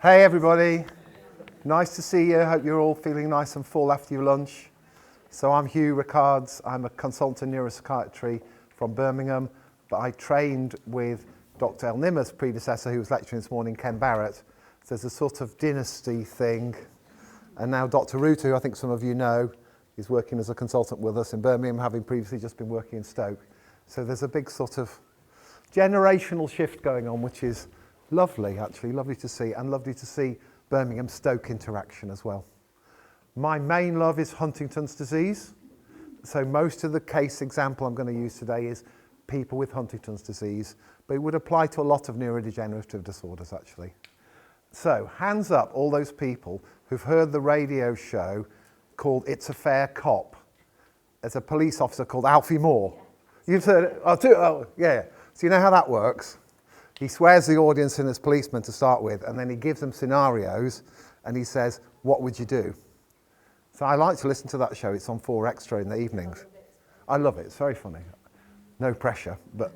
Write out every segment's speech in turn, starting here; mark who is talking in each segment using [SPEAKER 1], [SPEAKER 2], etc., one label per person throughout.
[SPEAKER 1] Hey everybody, nice to see you. Hope you're all feeling nice and full after your lunch. So I'm Hugh Rickards. I'm a consultant in neuropsychiatry from Birmingham, but I trained with Dr. El-Nimr's predecessor, who was lecturing this morning, Ken Barrett. So there's a sort of dynasty thing. And now Dr. Ruta, who I think some of you know, is working as a consultant with us in Birmingham, having previously just been working in Stoke. So there's a big sort of generational shift going on, which is lovely, actually, lovely to see, and lovely to see Birmingham-Stoke interaction as well. My main love is Huntington's disease. So most of the case example I'm going to use today is people with Huntington's disease, but it would apply to a lot of neurodegenerative disorders, actually. So hands up, all those people who've heard the radio show called It's a Fair Cop. There's a police officer called Alfie Moore. You've heard it? Oh, yeah. So you know how that works? He swears the audience in as policemen to start with, and then he gives them scenarios, and he says, what would you do? So I like to listen to that show. It's on 4 Extra in the evenings. I love it. It's very funny. No pressure, but...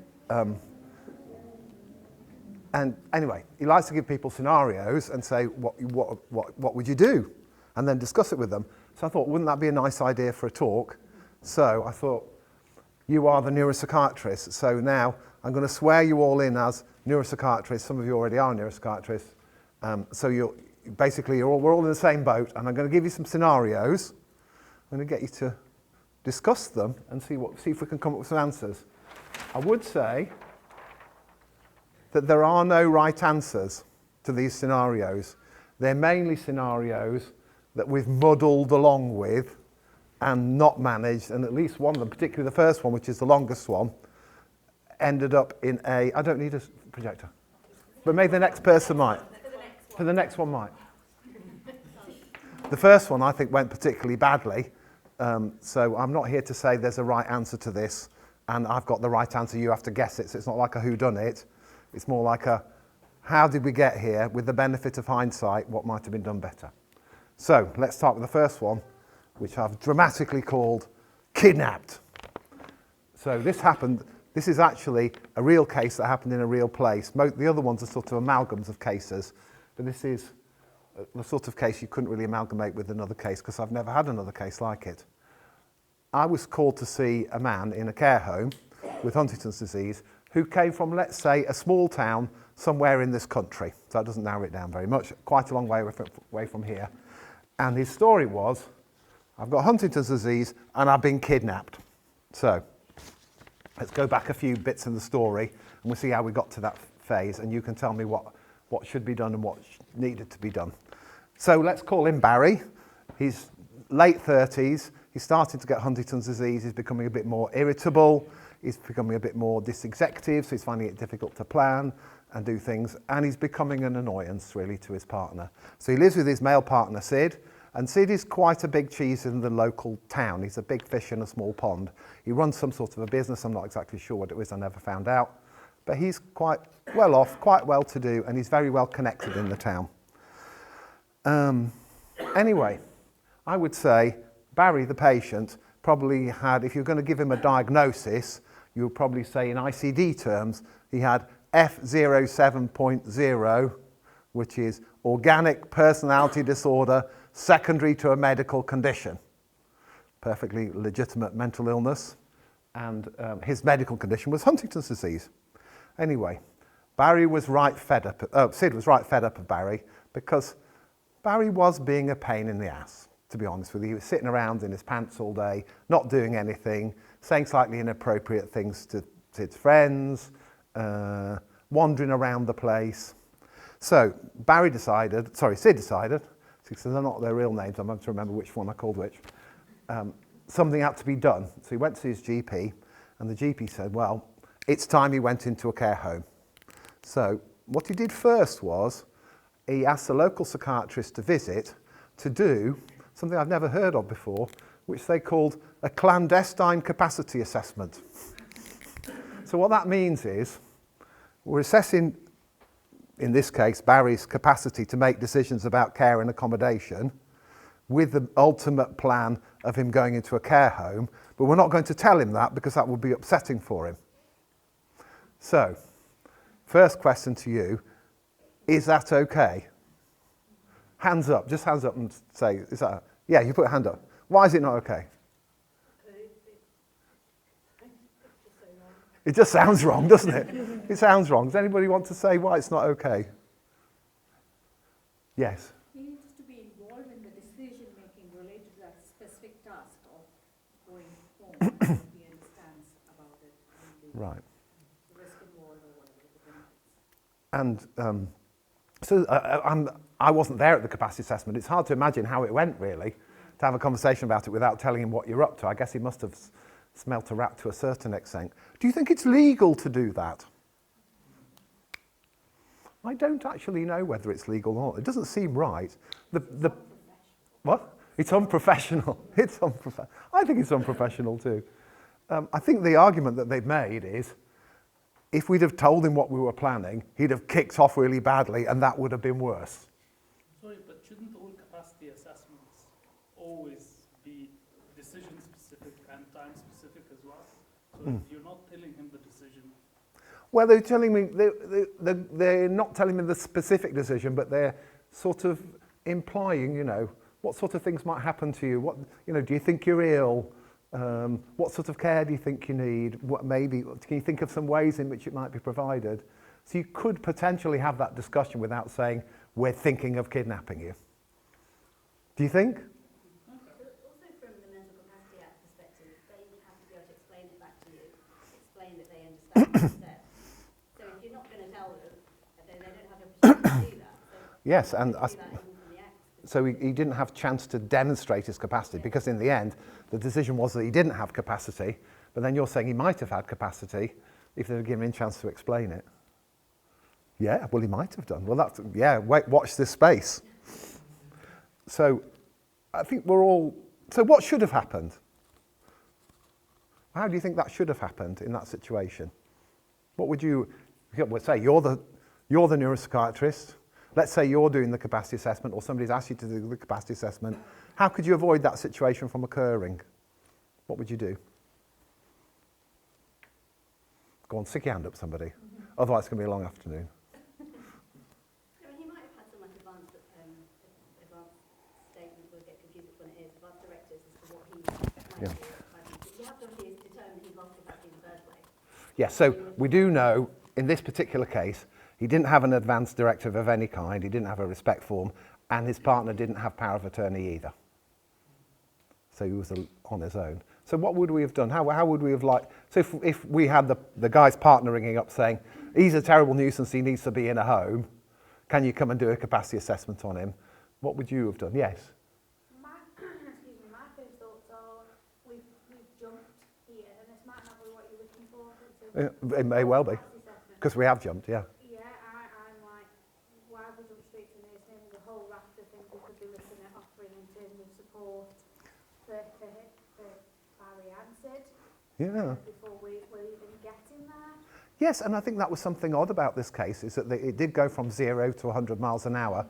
[SPEAKER 1] And anyway, he likes to give people scenarios and say, what would you do? And then discuss it with them. So I thought, wouldn't that be a nice idea for a talk? So I thought, you are the neuropsychiatrist. So now I'm going to swear you all in as neuropsychiatrists. Some of you already are neuropsychiatrists. So we're all in the same boat. And I'm going to give you some scenarios. I'm going to get you to discuss them and see if we can come up with some answers. I would say that there are no right answers to these scenarios. They're mainly scenarios that we've muddled along with and not managed, and at least one of them, particularly the first one, which is the longest one, ended up in a... I don't need a projector, but maybe the next person might. For the next one might. The first one, I think, went particularly badly, so I'm not here to say there's a right answer to this, and I've got the right answer, you have to guess it, so it's not like a whodunit. It's more like a, how did we get here? With the benefit of hindsight, what might have been done better? So let's start with the first one, which I've dramatically called kidnapped. So this is actually a real case that happened in a real place. The other ones are sort of amalgams of cases, but this is the sort of case you couldn't really amalgamate with another case because I've never had another case like it. I was called to see a man in a care home with Huntington's disease who came from, let's say, a small town somewhere in this country. So that doesn't narrow it down very much, quite a long way away from here. And his story was, I've got Huntington's disease and I've been kidnapped. So let's go back a few bits in the story and we'll see how we got to that phase, and you can tell me what should be done and what needed to be done. So let's call him Barry. He's late 30s. He's starting to get Huntington's disease. He's becoming a bit more irritable. He's becoming a bit more dysexecutive, so he's finding it difficult to plan and do things, and he's becoming an annoyance, really, to his partner. So he lives with his male partner, Sid, and Sid is quite a big cheese in the local town. He's a big fish in a small pond. He runs some sort of a business. I'm not exactly sure what it is. I never found out. But he's quite well off, quite well-to-do, and he's very well connected in the town. Anyway, I would say Barry, the patient, probably had, if you're going to give him a diagnosis, you would probably say in ICD terms, he had F07.0, which is organic personality disorder secondary to a medical condition. Perfectly legitimate mental illness. And his medical condition was Huntington's disease. Anyway, Sid was right fed up of Barry because Barry was being a pain in the ass, to be honest with you. He was sitting around in his pants all day, not doing anything, saying slightly inappropriate things to Sid's friends, wandering around the place. So Sid decided, because they're not their real names, I'm going to remember which one I called which, something had to be done. So he went to see his GP, and the GP said, well, it's time he went into a care home. So what he did first was, he asked the local psychiatrist to visit to do something I've never heard of before, which they called a clandestine capacity assessment. So what that means is, we're assessing, in this case, Barry's capacity to make decisions about care and accommodation with the ultimate plan of him going into a care home, but we're not going to tell him that because that would be upsetting for him. So, first question to you, is that okay? Hands up, just hands up and say, is that, yeah, you put a hand up. Why is it not okay? It just sounds wrong, doesn't it? It sounds wrong. Does anybody want to say why it's not okay? Yes.
[SPEAKER 2] He needs to be involved in the decision making related to that specific task of going home. He understands about it and the
[SPEAKER 1] Right.
[SPEAKER 2] risk involved or whatever the benefits.
[SPEAKER 1] And I wasn't there at the capacity assessment. It's hard to imagine how it went, really, to have a conversation about it without telling him what you're up to. I guess he must have smelt a rat to a certain extent. Do you think it's legal to do that? I don't actually know whether it's legal or not. It doesn't seem right. What? It's unprofessional. It's unprofessional. I think it's unprofessional too. I think the argument that they've made is, if we'd have told him what we were planning, he'd have kicked off really badly, and that would have been worse.
[SPEAKER 3] Sorry, but shouldn't all capacity assessments always be decision-specific and time-specific as well? So if you're not telling him the decision...
[SPEAKER 1] Well, they're telling me, they're not telling me the specific decision, but they're sort of implying, you know, what sort of things might happen to you. What, you know, do you think you're ill? What sort of care do you think you need? What maybe, can you think of some ways in which it might be provided? So you could potentially have that discussion without saying, we're thinking of kidnapping you. Do you think?
[SPEAKER 4] Also from the Mental Capacity Act perspective, they have to be able to explain it back to you, explain that they understand what you said. So if you're not going to tell them, then they don't have the opportunity to do that. So
[SPEAKER 1] Yes, and
[SPEAKER 4] do that even from the act.
[SPEAKER 1] so he didn't have a chance to demonstrate his capacity, because in the end, the decision was that he didn't have capacity, but then you're saying he might have had capacity if they were given a chance to explain it. Yeah, well, he might have done. Well, that's, yeah, wait, watch this space. So I think we're all, so what should have happened? How do you think that should have happened in that situation? What would you, let's say you're the neuropsychiatrist. Let's say you're doing the capacity assessment, or somebody's asked you to do the capacity assessment. How could you avoid that situation from occurring? What would you do? Go on, stick your hand up, somebody. Otherwise it's going to be a long afternoon.
[SPEAKER 4] He might have had some like advanced statement, we'll get confused which one it is, advanced directives as to what he might do. You have to obviously determine he's lost capacity in the first place.
[SPEAKER 1] Yes, so we do know, in this particular case, he didn't have an advance directive of any kind, he didn't have a respect form, and his partner didn't have power of attorney either. So he was on his own. So what would we have done? How would we have so if we had the guy's partner ringing up saying, he's a terrible nuisance, he needs to be in a home, can you come and do a capacity assessment on him? What would you have done? Yes?
[SPEAKER 2] My first thoughts are we've jumped here, and this might not be what you're looking for.
[SPEAKER 1] It may well be, because we have jumped, yeah.
[SPEAKER 2] Yeah, I'm like, why have we jumped straight to nursing? The whole raft of things we could be looking at offering in terms of support for Barry answered.
[SPEAKER 1] Yeah.
[SPEAKER 2] Before we're even getting there.
[SPEAKER 1] Yes, and I think that was something odd about this case, is that it did go from 0 to 100 miles an hour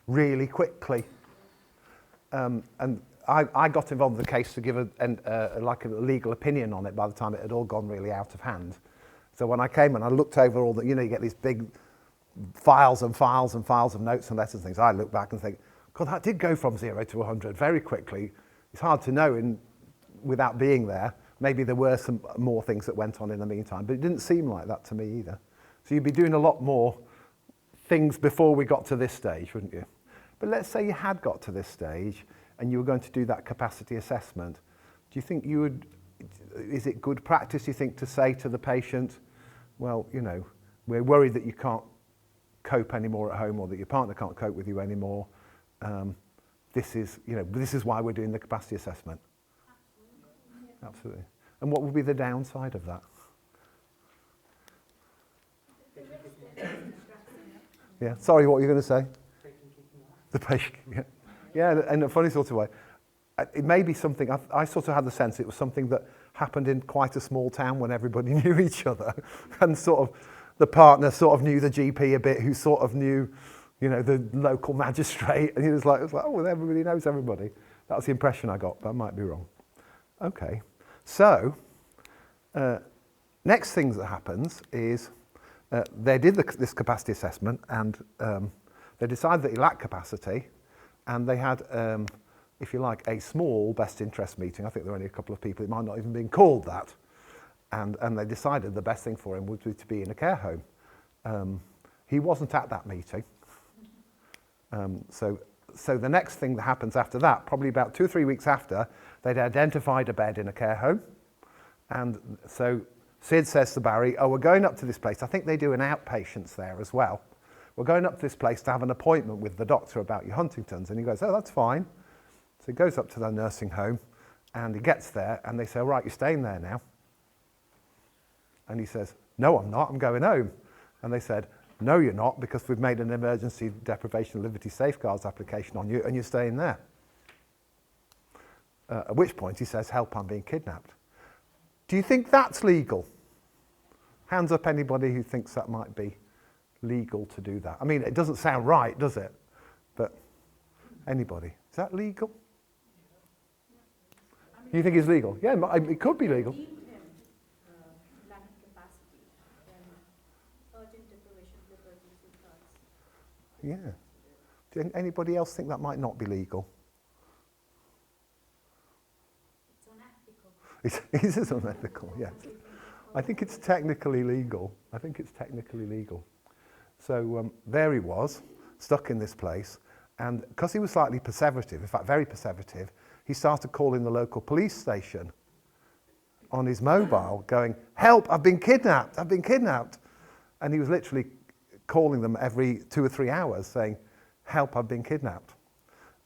[SPEAKER 1] really quickly. And I got involved in the case to give a legal opinion on it by the time it had all gone really out of hand. So when I came and I looked over all the, you know, you get these big files and files and files of notes and letters and things. I look back and think, God, that did go from 0 to 100 very quickly. It's hard to know without being there. Maybe there were some more things that went on in the meantime, but it didn't seem like that to me either. So you'd be doing a lot more things before we got to this stage, wouldn't you? But let's say you had got to this stage and you were going to do that capacity assessment. Do you think you would, is it good practice, you think, to say to the patient, well, you know, we're worried that you can't cope anymore at home, or that your partner can't cope with you anymore. This is why we're doing the capacity assessment. Absolutely. And what would be the downside of that? Yeah. Sorry, what were you going to say? The patient. Yeah. Yeah, in a funny sort of way. It may be something, I sort of had the sense it was something that happened in quite a small town when everybody knew each other, and sort of the partner sort of knew the GP a bit, who sort of knew, you know, the local magistrate, and it was like, oh, well, everybody knows everybody. That was the impression I got, but I might be wrong. Okay, so next thing that happens is they did this capacity assessment, and they decided that he lacked capacity, And they had, if you like, a small best interest meeting. I think there were only a couple of people. It might not even been called that. And they decided the best thing for him would be to be in a care home. He wasn't at that meeting. So the next thing that happens after that, probably about 2 or 3 weeks after, they'd identified a bed in a care home. And so Sid says to Barry, oh, we're going up to this place. I think they do an outpatients there as well. We're going up to this place to have an appointment with the doctor about your Huntington's. And he goes, oh, that's fine. So he goes up to the nursing home and he gets there and they say, all right, you're staying there now. And he says, no, I'm not. I'm going home. And they said, no, you're not, because we've made an emergency deprivation of liberty safeguards application on you and you're staying there. At which point he says, help, I'm being kidnapped. Do you think that's legal? Hands up anybody who thinks that might be legal to do that. I mean, it doesn't sound right, does it? But anybody, is that legal? You think it's legal? Yeah, it could be legal.
[SPEAKER 2] Deemed him lacking capacity, then urgent deprivation of liberty safeguards.
[SPEAKER 1] Yeah. Do anybody else think that might not be legal?
[SPEAKER 2] It's unethical.
[SPEAKER 1] It is unethical, yeah. I think it's technically legal. So there he was, stuck in this place, and because he was slightly perseverative, in fact very perseverative, he started calling the local police station on his mobile, going, help, I've been kidnapped. And he was literally calling them every 2 or 3 hours saying, help, I've been kidnapped.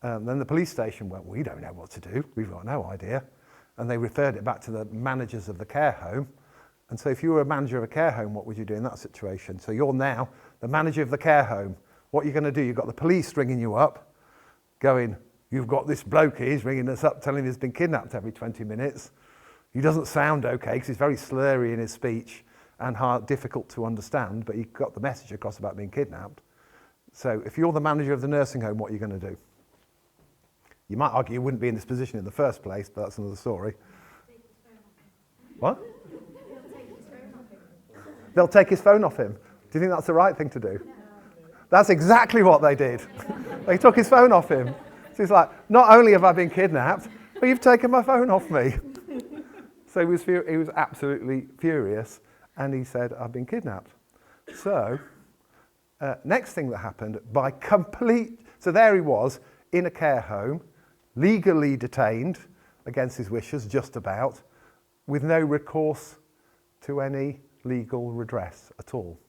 [SPEAKER 1] Then the police station went, we don't know what to do, we've got no idea. And they referred it back to the managers of the care home. And so if you were a manager of a care home, what would you do in that situation? So you're now the manager of the care home. What are you going to do? You've got the police ringing you up, going, you've got this bloke here, he's ringing us up, telling he's been kidnapped every 20 minutes. He doesn't sound okay, because he's very slurry in his speech and difficult to understand, but he got the message across about being kidnapped. So if you're the manager of the nursing home, what are you going to do? You might argue you wouldn't be in this position in the first place, but that's another story. What? They'll take his phone off him. Do you think that's the right thing to do? That's exactly what they did. They took his phone off him. So he's like, not only have I been kidnapped, but you've taken my phone off me. So he was absolutely furious, and he said, I've been kidnapped. So next thing that happened, so there he was in a care home, legally detained against his wishes, just about, with no recourse to any legal redress at all.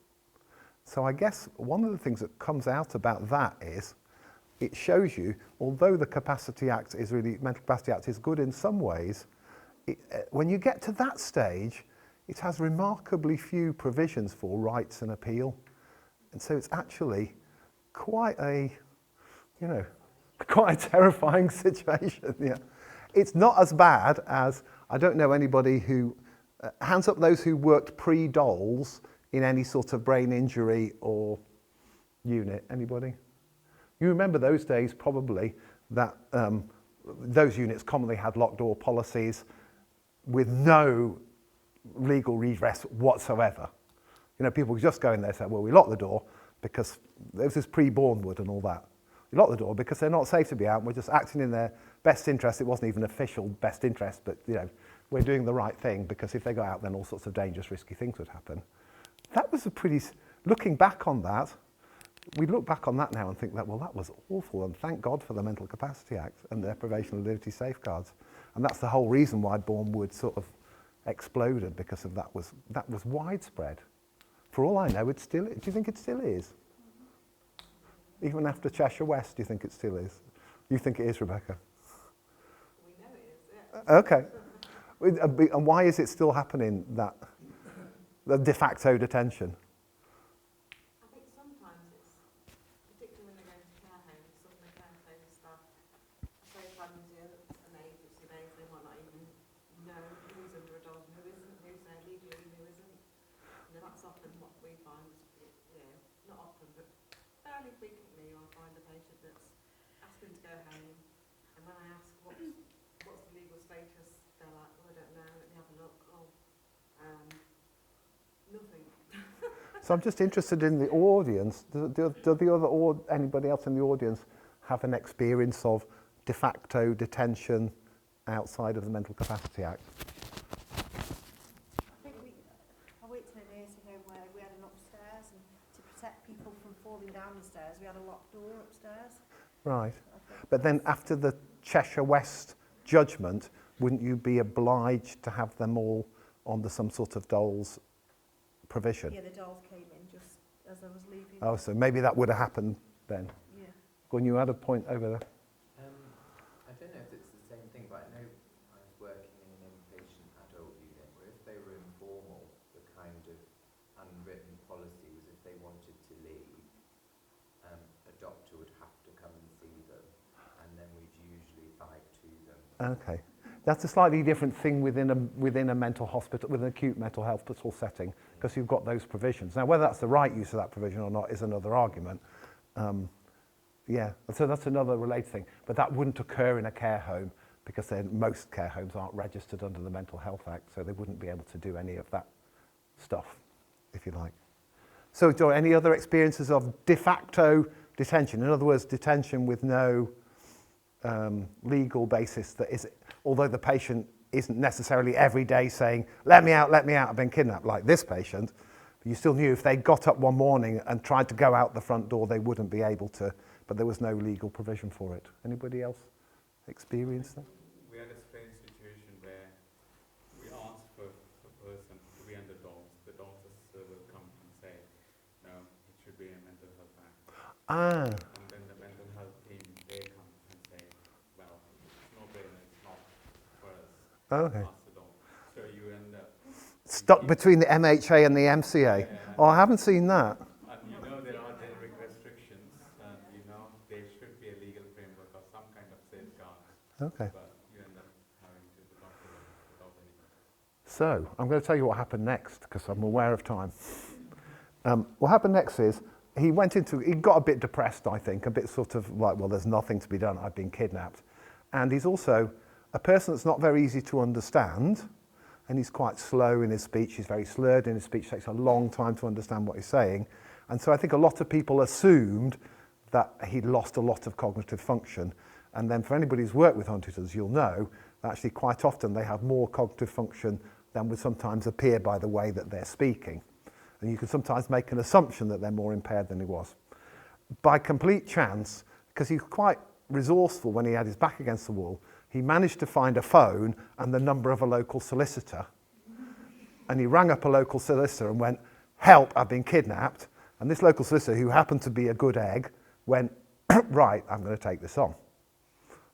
[SPEAKER 1] So I guess one of the things that comes out about that is it shows you, although the Mental Capacity Act is good in some ways, when you get to that stage, it has remarkably few provisions for rights and appeal. And so it's actually quite a terrifying situation. Yeah. It's not as bad as, I don't know anybody who, hands up those who worked pre-Doles in any sort of brain injury or unit. Anybody? You remember those days probably that those units commonly had locked door policies with no legal redress whatsoever. You know, people would just go in there and say, well, we lock the door because this is pre-Bornwood and all that. We lock the door because they're not safe to be out and we're just acting in their best interest. It wasn't even official best interest, but we're doing the right thing because if they go out then all sorts of dangerous, risky things would happen. That was looking back on that, we look back on that now and think that, well, that was awful, and thank God for the Mental Capacity Act and the deprivation of liberty safeguards. And that's the whole reason why Bornwood sort of exploded, because of that was widespread. For all I know, do you think it still is? Even after Cheshire West, do you think it still is? You think it is, Rebecca?
[SPEAKER 5] We know it is, yeah.
[SPEAKER 1] Okay. And why is it still happening, the de facto detention?
[SPEAKER 5] I think sometimes it's, particularly when they go to care homes, some of the care home staff are so flamboyant and agency based, they might not even know who's under a dog and who isn't, who's there legally and who isn't. That's often what we find, not often, but fairly frequently I find a patient that's asking to go home, and when I ask what's the legal status, they're like, well, I don't know, let me have a look. Nothing.
[SPEAKER 1] So I'm just interested in the audience. Do the other, or anybody else in the audience have an experience of de facto detention outside of the Mental Capacity Act?
[SPEAKER 6] I worked in a nursing home where we had an upstairs, and to protect people from falling down the stairs, we had a locked door upstairs.
[SPEAKER 1] Right. But then after the Cheshire West judgment, wouldn't you be obliged to have them all under some sort of dole's provision?
[SPEAKER 6] Yeah, the dolls came in just as I was leaving.
[SPEAKER 1] Oh, so maybe that would have happened then.
[SPEAKER 6] Yeah.
[SPEAKER 1] When you had a point over there.
[SPEAKER 7] I don't know if it's the same thing, but I know I was working in an inpatient adult unit where if they were informal, the kind of unwritten policy was if they wanted to leave, a doctor would have to come and see them, and then we'd usually write to them.
[SPEAKER 1] Okay. That's a slightly different thing within a mental hospital, with an acute mental health hospital setting, because you've got those provisions. Now, whether that's the right use of that provision or not is another argument. Yeah, so that's another related thing. But that wouldn't occur in a care home, because then most care homes aren't registered under the Mental Health Act, so they wouldn't be able to do any of that stuff, if you like. So, do any other experiences of de facto detention? In other words, detention with no legal basis that is, although the patient isn't necessarily every day saying, let me out, I've been kidnapped, like this patient, but you still knew if they got up one morning and tried to go out the front door, they wouldn't be able to, but there was no legal provision for it. Anybody else experience that?
[SPEAKER 8] We had a strange situation where we asked for a person to be under dogs. The dogs officer will come and say, no, it should be a mental health act.
[SPEAKER 1] Ah,
[SPEAKER 8] And then the mental health team, they come and say, well, it's no brainer, it's not for us.
[SPEAKER 1] okay.
[SPEAKER 8] Ask the dog. So you end up
[SPEAKER 1] Stuck between the MHA and the MCA. Oh, I haven't seen that.
[SPEAKER 8] and you know there are generic restrictions, and you know there should be a legal framework or some kind of safeguard,
[SPEAKER 1] Okay.
[SPEAKER 8] but you end up having to adopt it without any.
[SPEAKER 1] So, I'm going to tell you what happened next, because I'm aware of time. What happened next is, he got a bit depressed, I think, a bit sort of like, well, there's nothing to be done, I've been kidnapped. And he's also a person that's not very easy to understand, and he's quite slow in his speech, he's very slurred in his speech, takes a long time to understand what he's saying. And so I think a lot of people assumed that he'd lost a lot of cognitive function. And then for anybody who's worked with Huntington's, you'll know that actually quite often they have more cognitive function than would sometimes appear by the way that they're speaking. And you can sometimes make an assumption that they're more impaired than he was. By complete chance, because he's quite resourceful when he had his back against the wall, he managed to find a phone and the number of a local solicitor. And he rang up a local solicitor and went, help, I've been kidnapped. And this local solicitor, who happened to be a good egg, went, right, I'm going to take this on.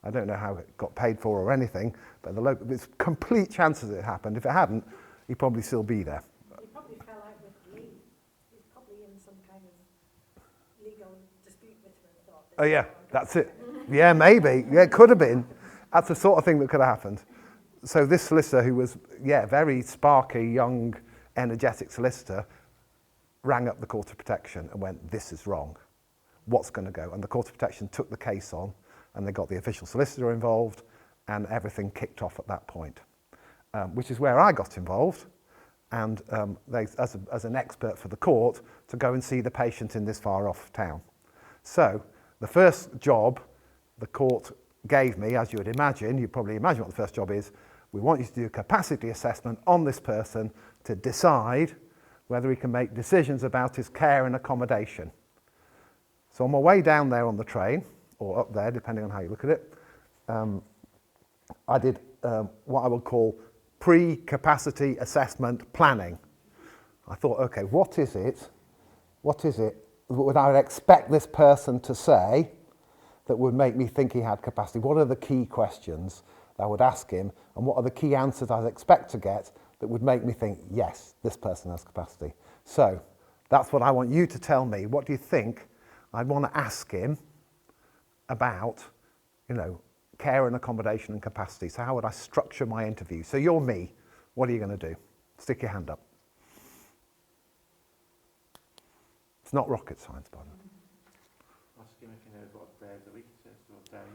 [SPEAKER 1] I don't know how it got paid for or anything, but it's complete chances it happened. If it hadn't, he'd probably still be there.
[SPEAKER 6] He probably fell out with Lee. He's probably in some kind of legal dispute with him and thought.
[SPEAKER 1] Oh yeah, that's it. Yeah, maybe. Yeah, it could have been. That's the sort of thing that could have happened. So this solicitor, who was, very sparky, young, energetic solicitor, rang up the Court of Protection and went, this is wrong. What's going to go? And the Court of Protection took the case on, and they got the official solicitor involved, and everything kicked off at that point, which is where I got involved, and as an expert for the court, to go and see the patient in this far-off town. So the first job the court gave me, as you would imagine, you probably imagine what the first job is, we want you to do a capacity assessment on this person to decide whether he can make decisions about his care and accommodation. So on my way down there on the train, or up there, depending on how you look at it, I did what I would call pre-capacity assessment planning. I thought, okay, what is it that I would expect this person to say that would make me think he had capacity? What are the key questions that I would ask him, and what are the key answers I'd expect to get that would make me think, yes, this person has capacity? So that's what I want you to tell me. What do you think I'd want to ask him about, care and accommodation and capacity? So how would I structure my interview? So you're me. What are you going to do? Stick your hand up. It's not rocket science, by the way.
[SPEAKER 9] Ask him if he knows what day of the week it is, or day.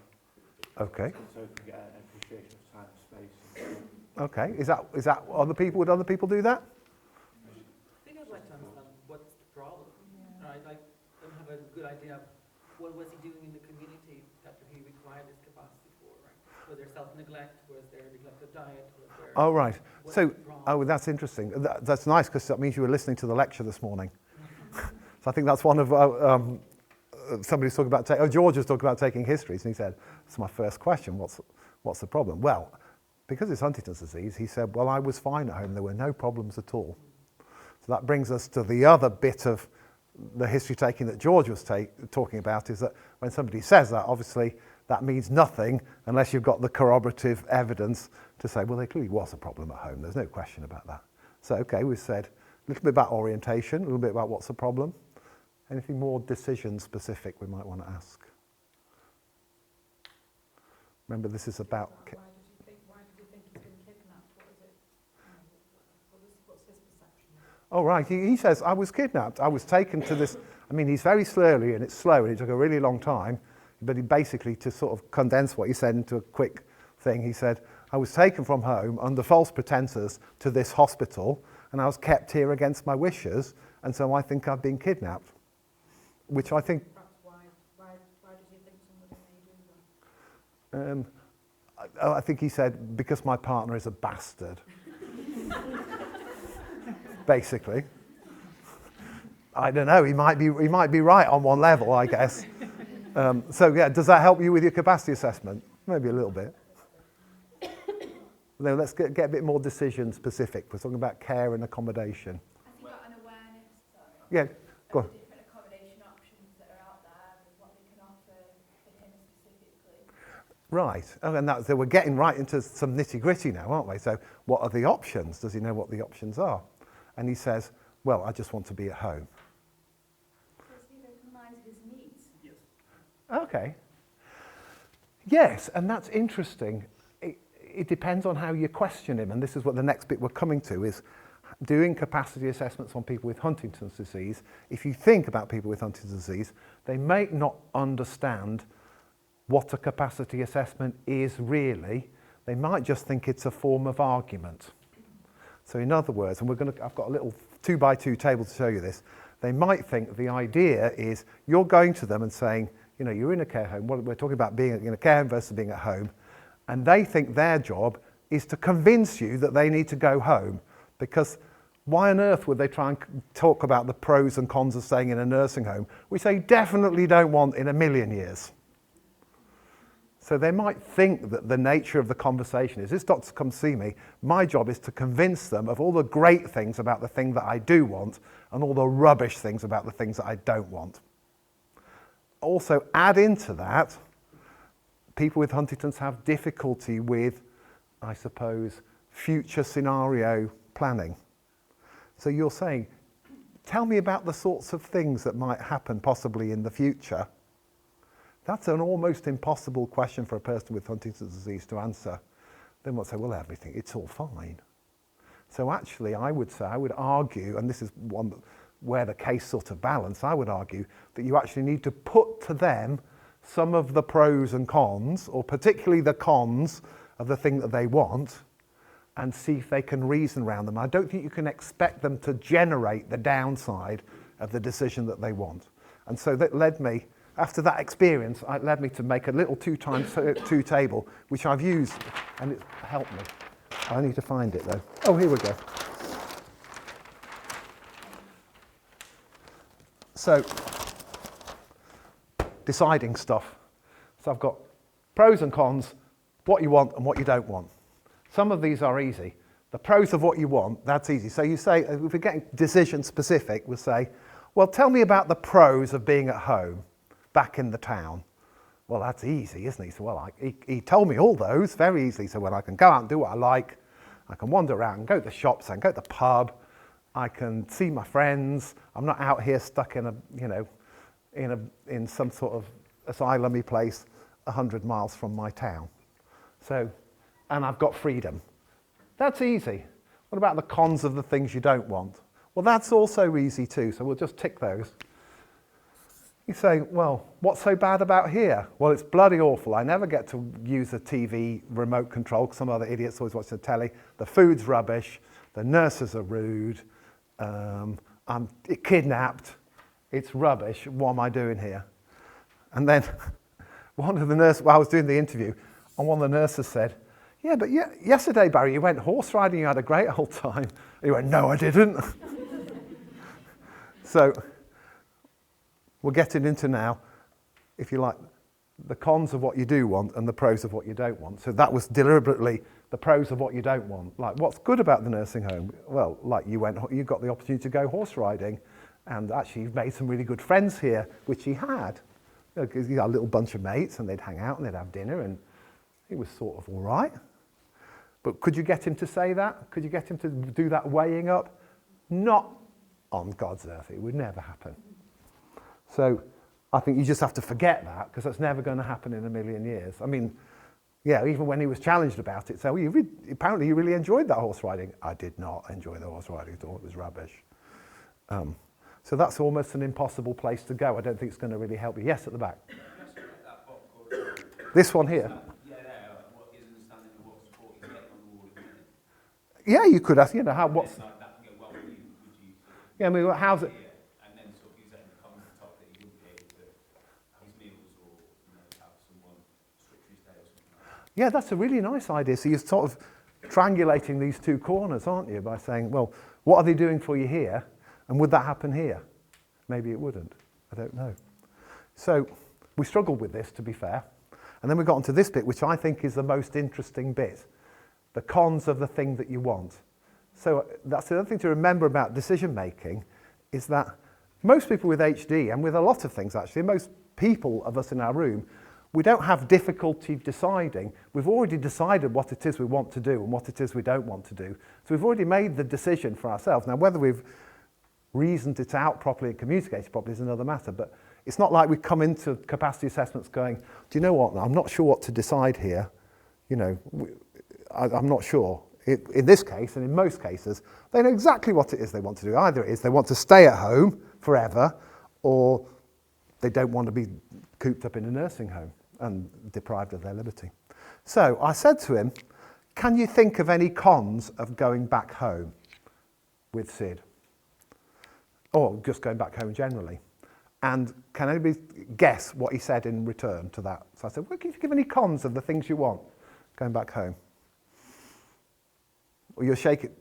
[SPEAKER 1] Okay.
[SPEAKER 9] So we can get an appreciation of time and space.
[SPEAKER 1] Okay. Is that would other people do that?
[SPEAKER 10] I think I'd like to understand what's the problem, right? Like, don't have a good idea of what was he doing in the community self-neglect? Was there neglected diet? Was there
[SPEAKER 1] Oh, right.
[SPEAKER 10] weight
[SPEAKER 1] So,
[SPEAKER 10] wrong?
[SPEAKER 1] that's interesting. That's nice because that means you were listening to the lecture this morning. So I think that's one of somebody was talking about. George was talking about taking histories, and he said, "That's my first question. What's the problem?" Well, because it's Huntington's disease, he said, "Well, I was fine at home. There were no problems at all." So that brings us to the other bit of the history taking that George was talking about, is that when somebody says that, obviously that means nothing unless you've got the corroborative evidence to say, well, there clearly was a problem at home. There's no question about that. So, okay, we've said a little bit about orientation, a little bit about what's the problem. Anything more decision specific we might want to ask? Remember, this is about...
[SPEAKER 5] Why did you think he's been kidnapped? What is it? What's his perception?
[SPEAKER 1] Oh, right. He says, I was kidnapped. I was taken to this... I mean, he's very slurry, and it's slow, and it took a really long time. But he basically, to sort of condense what he said into a quick thing, he said, I was taken from home under false pretenses to this hospital, and I was kept here against my wishes, and so I think I've been kidnapped. Which I think...
[SPEAKER 5] Perhaps why did you think somebody may do that?
[SPEAKER 1] I think he said, because my partner is a bastard. Basically. I don't know, he might be right on one level, I guess. So yeah, does that help you with your capacity assessment? Maybe a little bit. Now let's get a bit more decision specific. We're talking about care and accommodation.
[SPEAKER 2] Has he got an awareness, sorry,
[SPEAKER 1] Yeah, go on.
[SPEAKER 2] of the different accommodation options that are out there and what they can offer for him specifically?
[SPEAKER 1] Right, and so we're getting right into some nitty-gritty now, aren't we? So what are the options? Does he know what the options are? And he says, well, I just want to be at home.
[SPEAKER 2] Does he recognise his needs?
[SPEAKER 3] Yes.
[SPEAKER 1] Okay. Yes, and that's interesting. It depends on how you question him, and this is what the next bit we're coming to, is doing capacity assessments on people with Huntington's disease. If you think about people with Huntington's disease, they may not understand what a capacity assessment is really. They might just think it's a form of argument. So in other words, and I've got a little 2x2 table to show you this, they might think the idea is you're going to them and saying, you know, you're in a care home. We're talking about being in a care home versus being at home. And they think their job is to convince you that they need to go home, because why on earth would they try and talk about the pros and cons of staying in a nursing home, which they definitely don't want in a million years? So they might think that the nature of the conversation is, this doctor come see me, my job is to convince them of all the great things about the thing that I do want and all the rubbish things about the things that I don't want. Also add into that, people with Huntington's have difficulty with, I suppose, future scenario planning. So you're saying, tell me about the sorts of things that might happen possibly in the future. That's an almost impossible question for a person with Huntington's disease to answer. They might say, well, everything, it's all fine. So actually, I would argue, and this is one where the case sort of balance, I would argue that you actually need to put to them some of the pros and cons, or particularly the cons of the thing that they want, and see if they can reason around them. I don't think you can expect them to generate the downside of the decision that they want. And so that led me, after that experience, it led me to make a little 2x2 table, which I've used, and it's helped me. I need to find it though. Oh, here we go. So, deciding stuff. So I've got pros and cons, what you want and what you don't want. Some of these are easy. The pros of what you want, that's easy. So you say, if we're getting decision specific, we'll say, well, tell me about the pros of being at home, back in the town. Well, that's easy, isn't he? So, well, he told me all those very easily. So when I can go out and do what I like, I can wander around and go to the shops and go to the pub, I can see my friends. I'm not out here stuck in in some sort of asylum-y place 100 miles from my town. So, and I've got freedom. That's easy. What about the cons of the things you don't want? Well, that's also easy too, so we'll just tick those. You say, well, what's so bad about here? Well, it's bloody awful. I never get to use a TV remote control because some other idiot's always watching the telly. The food's rubbish. The nurses are rude. I'm kidnapped. It's rubbish. What am I doing here? And then one of the nurses, while I was doing the interview, And one of the nurses said, yeah, but yesterday, Barry, you went horse riding, you had a great old time. He went, no, I didn't. So we're getting into now, if you like, the cons of what you do want and the pros of what you don't want. So that was deliberately the pros of what you don't want. Like, what's good about the nursing home? Well, like you got the opportunity to go horse riding, and actually you've made some really good friends here, which he had. Because he had a little bunch of mates, and they'd hang out and they'd have dinner, and he was sort of all right. But could you get him to say that? Could you get him to do that weighing up? Not on God's earth. It would never happen. So I think you just have to forget that, because that's never going to happen in a million years. I mean, yeah, even when he was challenged about it, so apparently you really enjoyed that horse riding. I did not enjoy the horse riding. I thought it was rubbish. So that's almost an impossible place to go. I don't think it's going to really help you. Yes, at the back. This one here. Yeah, you could ask, how, what's... Yeah, I mean, how's it...
[SPEAKER 11] And then sort of use that in the comments top that you wouldn't be able to have his meals or, have someone switch his day or something like that.
[SPEAKER 1] Yeah, that's a really nice idea. So you're sort of triangulating these two corners, aren't you, by saying, well, what are they doing for you here? And would that happen here? Maybe it wouldn't. I don't know. So we struggled with this, to be fair. And then we got onto this bit, which I think is the most interesting bit. The cons of the thing that you want. So that's the other thing to remember about decision making, is that most people with HD, and with a lot of things actually, most people of us in our room, we don't have difficulty deciding. We've already decided what it is we want to do and what it is we don't want to do. So we've already made the decision for ourselves. Now, whether we've reasoned it out properly and communicated properly is another matter, but it's not like we come into capacity assessments going, do you know what, I'm not sure what to decide here. I'm not sure. In this case, and in most cases, they know exactly what it is they want to do. Either it is they want to stay at home forever, or they don't want to be cooped up in a nursing home and deprived of their liberty. So I said to him, can you think of any cons of going back home with Sid? Or just going back home generally? And can anybody guess what he said in return to that? So I said, well, can you give any cons of the things you want going back home? Or you're shaking.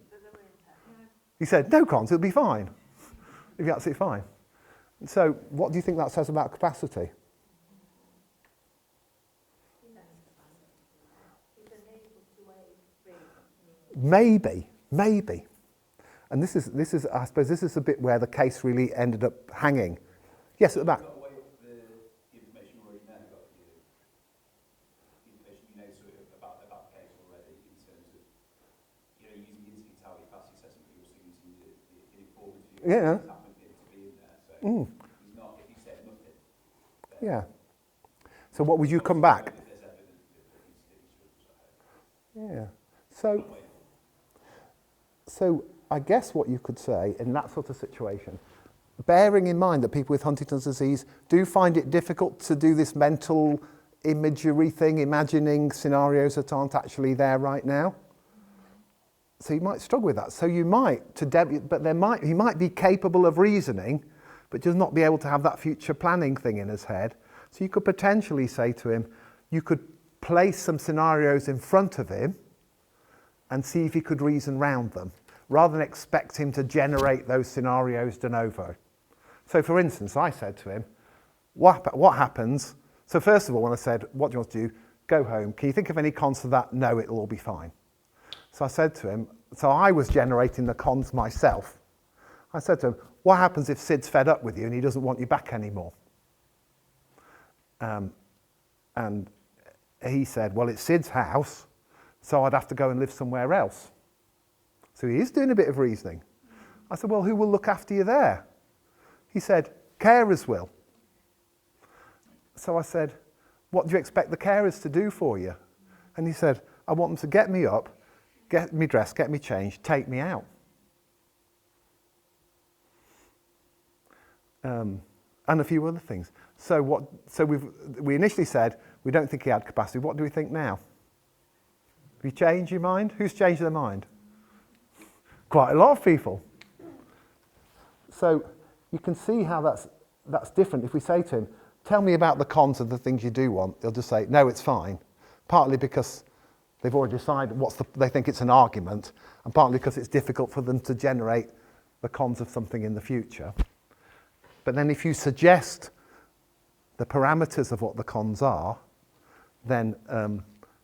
[SPEAKER 1] He said, no cons, it'll be fine. It'll be absolutely fine. So what do you think that says about capacity? Maybe. And this is, I suppose, this is a bit where the case really ended up hanging. Yes, at the back.
[SPEAKER 11] The information you already know, got you, the information you know sort of about the case already in terms of, using the instrumentality capacity assessment, but you're also using the informative view.
[SPEAKER 1] Yeah.
[SPEAKER 11] It's happened for him to be in there. So he's not, if he said nothing.
[SPEAKER 1] Yeah. So what would you come back?
[SPEAKER 11] If there's evidence that he's struggles at home.
[SPEAKER 1] Yeah. So I guess what you could say in that sort of situation, bearing in mind that people with Huntington's disease do find it difficult to do this mental imagery thing, imagining scenarios that aren't actually there right now. So you might struggle with that. So you might, he might be capable of reasoning, but just not be able to have that future planning thing in his head. So you could potentially say to him, you could place some scenarios in front of him and see if he could reason round them, rather than expect him to generate those scenarios de novo. So for instance, I said to him, what happens? So first of all, when I said, what do you want to do? Go home. Can you think of any cons to that? No, it'll all be fine. So I said to him, so I was generating the cons myself. I said to him, what happens if Sid's fed up with you and he doesn't want you back anymore? And he said, well, it's Sid's house, so I'd have to go and live somewhere else. So he is doing a bit of reasoning. I said, well, who will look after you there? He said, carers will. So I said, what do you expect the carers to do for you? And he said, I want them to get me up, get me dressed, get me changed, take me out. And a few other things. So we initially said, we don't think he had capacity. What do we think now? Have you changed your mind? Who's changed their mind? Quite a lot of people. So you can see how that's different. If we say to him, tell me about the cons of the things you do want, he'll just say, no, it's fine. partly because they've already decided they think it's an argument, and partly because it's difficult for them to generate the cons of something in the future. But then if you suggest the parameters of what the cons are, then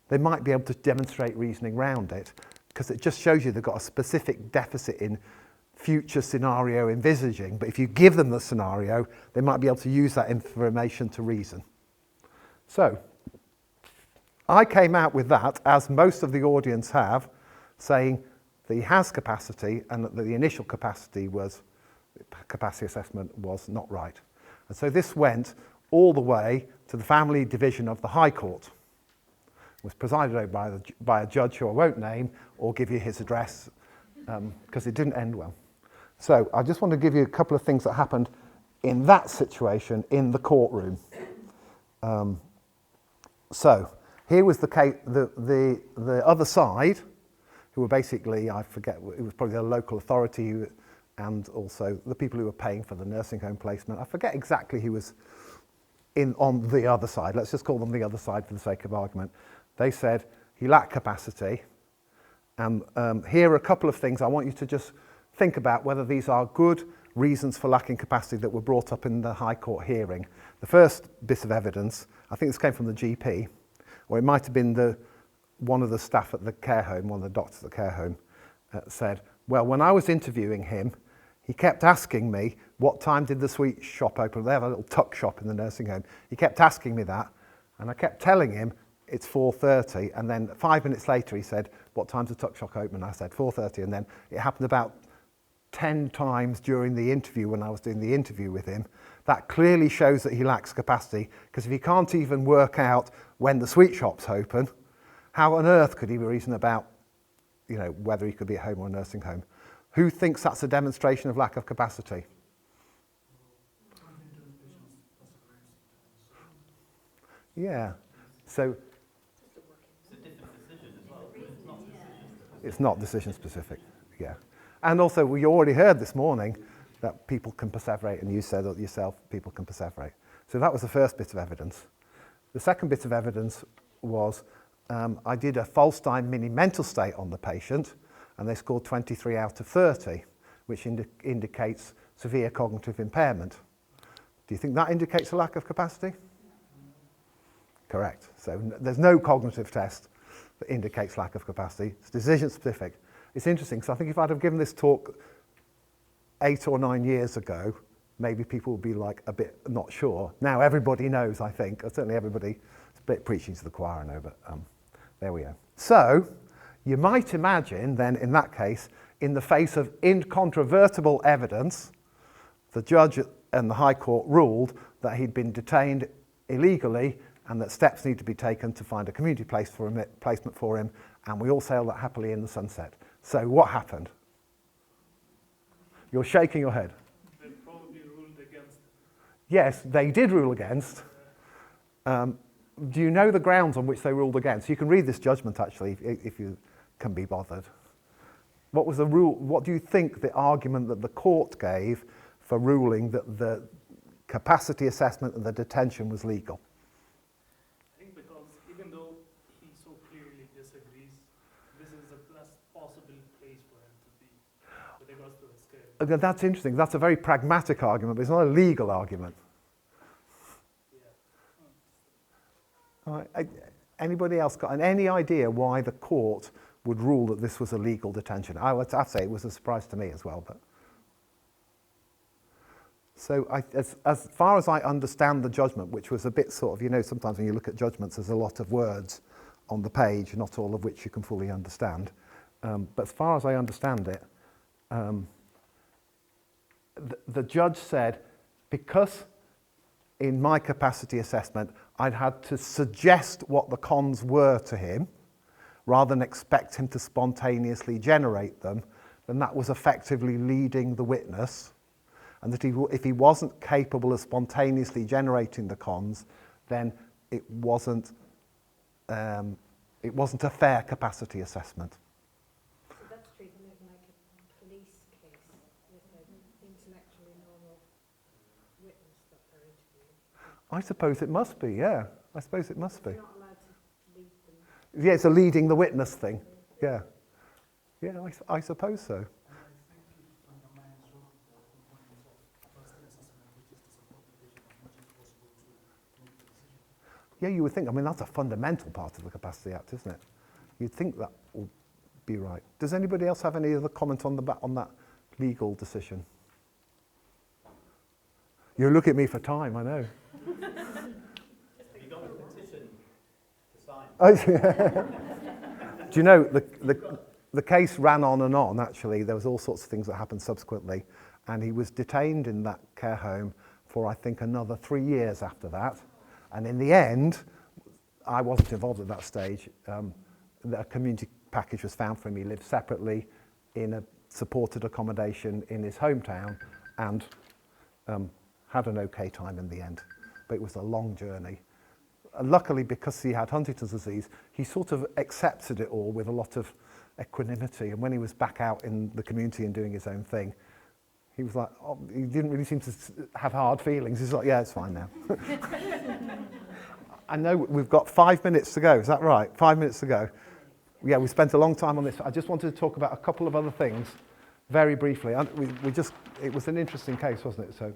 [SPEAKER 1] they might be able to demonstrate reasoning around it, because it just shows you they've got a specific deficit in future scenario envisaging. But if you give them the scenario, they might be able to use that information to reason. So I came out with that, as most of the audience have, saying that he has capacity and that the initial capacity assessment was not right. And so this went all the way to the family division of the High Court. It was presided over by a judge who I won't name or give you his address, because it didn't end well. So I just want to give you a couple of things that happened in that situation in the courtroom. So here was the other side, who were basically, I forget, it was probably the local authority and also the people who were paying for the nursing home placement. I forget exactly who was on the other side. Let's just call them the other side for the sake of argument. They said he lacked capacity. And here are a couple of things I want you to just think about whether these are good reasons for lacking capacity that were brought up in the High Court hearing. The first bit of evidence, I think this came from the GP, or it might have been one of the staff at the care home, one of the doctors at the care home, said, well, when I was interviewing him, he kept asking me, what time did the sweet shop open? They have a little tuck shop in the nursing home. He kept asking me that, and I kept telling him it's 4:30, and then 5 minutes later he said, what time's the tuck shop open? I said 4:30, and then it happened about 10 times during the interview when I was doing the interview with him. That clearly shows that he lacks capacity, because if he can't even work out when the sweet shop's open, how on earth could he reason about, whether he could be at home or a nursing home? Who thinks that's a demonstration of lack of capacity? Yeah. So
[SPEAKER 11] It's a different decision as well. It's not decision.
[SPEAKER 1] It's not decision specific. Yeah. And also, we already heard this morning that people can perseverate, and you said that yourself, people can perseverate. So that was the first bit of evidence. The second bit of evidence was I did a Falstein mini mental state on the patient, and they scored 23 out of 30, which indicates severe cognitive impairment. Do you think that indicates a lack of capacity? Correct. So there's no cognitive test that indicates lack of capacity. It's decision specific. It's interesting, because I think if I'd have given this talk 8 or 9 years ago, maybe people would be like a bit not sure. Now everybody knows, I think, or certainly everybody, it's a bit preaching to the choir, I know, but there we go. So you might imagine then, in that case, in the face of incontrovertible evidence, the judge and the High Court ruled that he'd been detained illegally and that steps need to be taken to find a community placement for him, and we all sailed that happily in the sunset. So what happened? You're shaking your head.
[SPEAKER 3] They probably ruled against.
[SPEAKER 1] Yes, they did rule against. Do you know the grounds on which they ruled against? You can read this judgment, actually, if you can be bothered. What was the rule? What do you think the argument that the court gave for ruling that the capacity assessment and the detention was legal?
[SPEAKER 3] I think because even though he so clearly disagrees, this is the best possible place for him to be with regards to his care.
[SPEAKER 1] That's interesting. That's a very pragmatic argument, but it's not a legal argument.
[SPEAKER 3] Yeah.
[SPEAKER 1] All right. Anybody else got any idea why the court would rule that this was a legal detention? I'd say it was a surprise to me as well. But so as far as I understand the judgment, which was a bit sort of, sometimes when you look at judgments, there's a lot of words on the page, not all of which you can fully understand. But as far as I understand it, the judge said, because in my capacity assessment, I'd had to suggest what the cons were to him, rather than expect him to spontaneously generate them, then that was effectively leading the witness, and that if he wasn't capable of spontaneously generating the cons, then it wasn't a fair capacity assessment.
[SPEAKER 6] So that's treating it like a police case with an intellectually normal witness that they're interviewing.
[SPEAKER 1] I suppose it must be, yeah. I suppose it must be.
[SPEAKER 6] You're not allowed to lead them
[SPEAKER 1] Yeah, it's a leading the witness thing. Yeah. Yeah, I suppose so.
[SPEAKER 3] And I think it undermines one of the components of capacity assessment, which is to support the patient as much as possible to make the decision.
[SPEAKER 1] Yeah, you would think. I mean, that's a fundamental part of the Capacity Act, isn't it? You'd think that would be right. Does anybody else have any other comment on that legal decision? You look at me for time, I know.
[SPEAKER 11] Have you got a petition to sign?
[SPEAKER 1] Oh, yeah. Do you know, the case ran on and on, actually. There was all sorts of things that happened subsequently. And he was detained in that care home for, I think, another 3 years after that. And in the end, I wasn't involved at that stage. A community package was found for him. He lived separately in a supported accommodation in his hometown and had an okay time in the end. But it was a long journey. Luckily, because he had Huntington's disease, he sort of accepted it all with a lot of equanimity. And when he was back out in the community and doing his own thing, he was like, oh, he didn't really seem to have hard feelings. He's like, yeah, it's fine now. I know we've got 5 minutes to go. Is that right? 5 minutes to go. Yeah, we spent a long time on this. I just wanted to talk about a couple of other things very briefly. It was an interesting case, wasn't it? So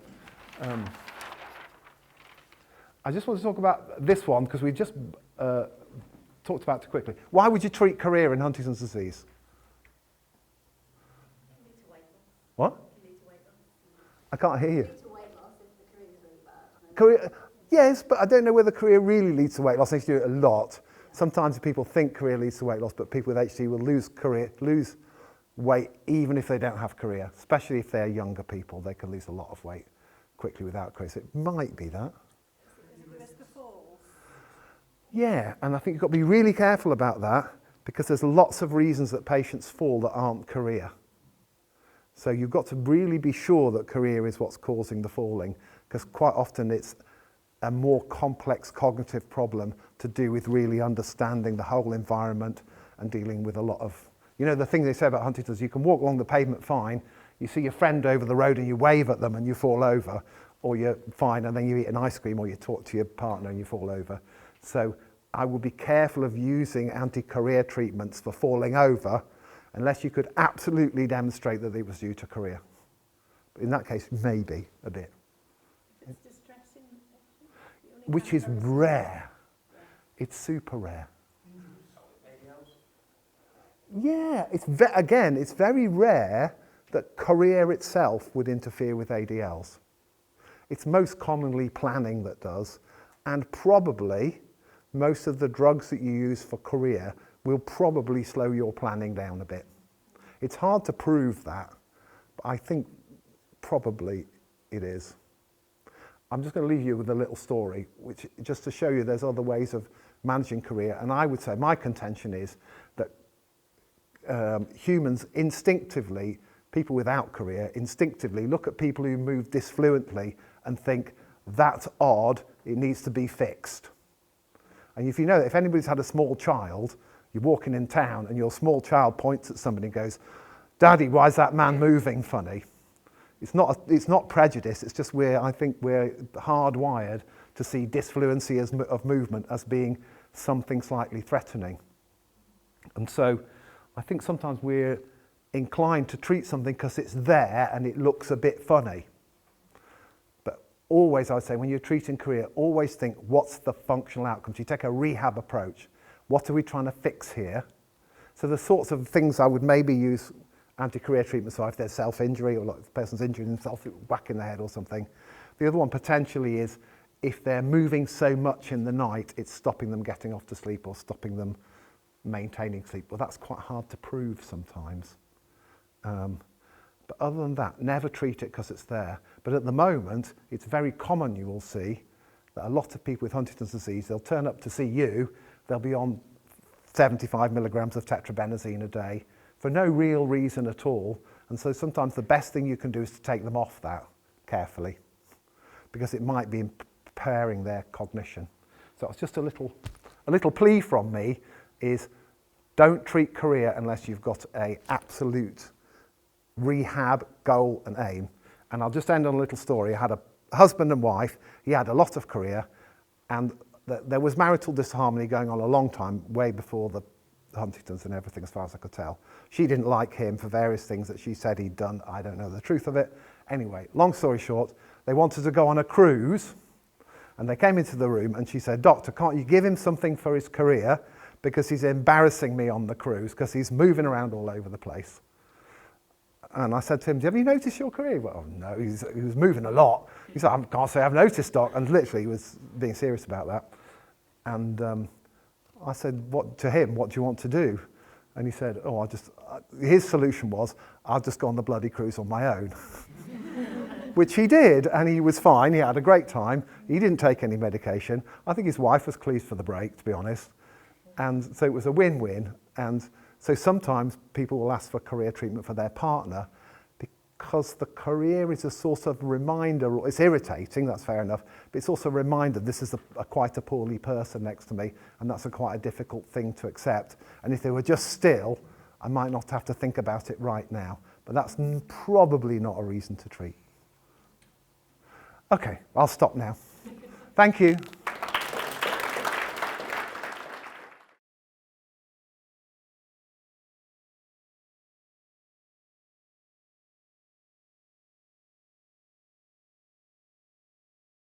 [SPEAKER 1] I just want to talk about this one because we just talked about it quickly. Why would you treat chorea in Huntington's disease? What? I can't hear you. Chorea, yes, but I don't know whether chorea really leads to weight loss. They do it a lot. Sometimes people think chorea leads to weight loss, but people with HT will lose weight even if they don't have chorea, especially if they're younger people. They can lose a lot of weight quickly without chorea. So it might be that. Yeah, and I think you've got to be really careful about that because there's lots of reasons that patients fall that aren't chorea. So you've got to really be sure that chorea is what's causing the falling because quite often it's a more complex cognitive problem to do with really understanding the whole environment and dealing with a lot of, you know, the thing they say about Huntington's, you can walk along the pavement fine, you see your friend over the road and you wave at them and you fall over, or you're fine and then you eat an ice cream or you talk to your partner and you fall over. So I would be careful of using anti-chorea treatments for falling over unless you could absolutely demonstrate that it was due to chorea. But in that case, maybe a bit. Which is rare. It's super rare. Yeah, it's very rare that chorea itself would interfere with ADLs. It's most commonly planning that does, and probably most of the drugs that you use for chorea will probably slow your planning down a bit. It's hard to prove that, but I think probably it is. I'm just going to leave you with a little story, which just to show you there's other ways of managing chorea. And I would say my contention is that humans instinctively, people without chorea, instinctively look at people who move disfluently and think, that's odd, it needs to be fixed. And if you know that if anybody's had a small child, you're walking in town and your small child points at somebody and goes, Daddy, why is that man moving funny? It's not prejudice, it's just I think we're hardwired to see disfluency of movement as being something slightly threatening. And so I think sometimes we're inclined to treat something because it's there and it looks a bit funny. But always, I would say, when you're treating chorea, always think, what's the functional outcomes? You take a rehab approach. What are we trying to fix here? So the sorts of things I would maybe use anti-chorea treatment, so if there's self-injury or like the person's injuring themselves, whack in the head or something. The other one potentially is if they're moving so much in the night, it's stopping them getting off to sleep or stopping them maintaining sleep. Well, that's quite hard to prove sometimes. But other than that, never treat it because it's there. But at the moment, it's very common, you will see, that a lot of people with Huntington's disease, they'll turn up to see you, they'll be on 75 milligrams of tetrabenazine a day, for no real reason at all. And so sometimes the best thing you can do is to take them off that carefully because it might be impairing their cognition. So it's just a little plea from me is don't treat chorea unless you've got an absolute rehab goal and aim. And I'll just end on a little story. I had a husband and wife, he had a lot of chorea and there was marital disharmony going on a long time, way before the Huntingtons and everything, as far as I could tell. She didn't like him for various things that she said he'd done. I don't know the truth of it. Anyway, long story short, they wanted to go on a cruise, and they came into the room, and she said, "Doctor, can't you give him something for his career? Because he's embarrassing me on the cruise, because he's moving around all over the place." And I said to him, "Have you noticed your career?" Well, no, he was moving a lot. He said, "I can't say I've noticed, Doc." And literally, he was being serious about that. And I said, "What to him? What do you want to do?" And he said, "Oh, his solution was, I'll just go on the bloody cruise on my own." Which he did, and he was fine. He had a great time. He didn't take any medication. I think his wife was pleased for the break, to be honest. And so it was a win-win. And so sometimes people will ask for career treatment for their partner because the career is a sort of reminder, or it's irritating, that's fair enough, but it's also a reminder this is quite a poorly person next to me, and that's quite a difficult thing to accept. And if they were just still, I might not have to think about it right now. But that's probably not a reason to treat. Okay, I'll stop now. Thank you.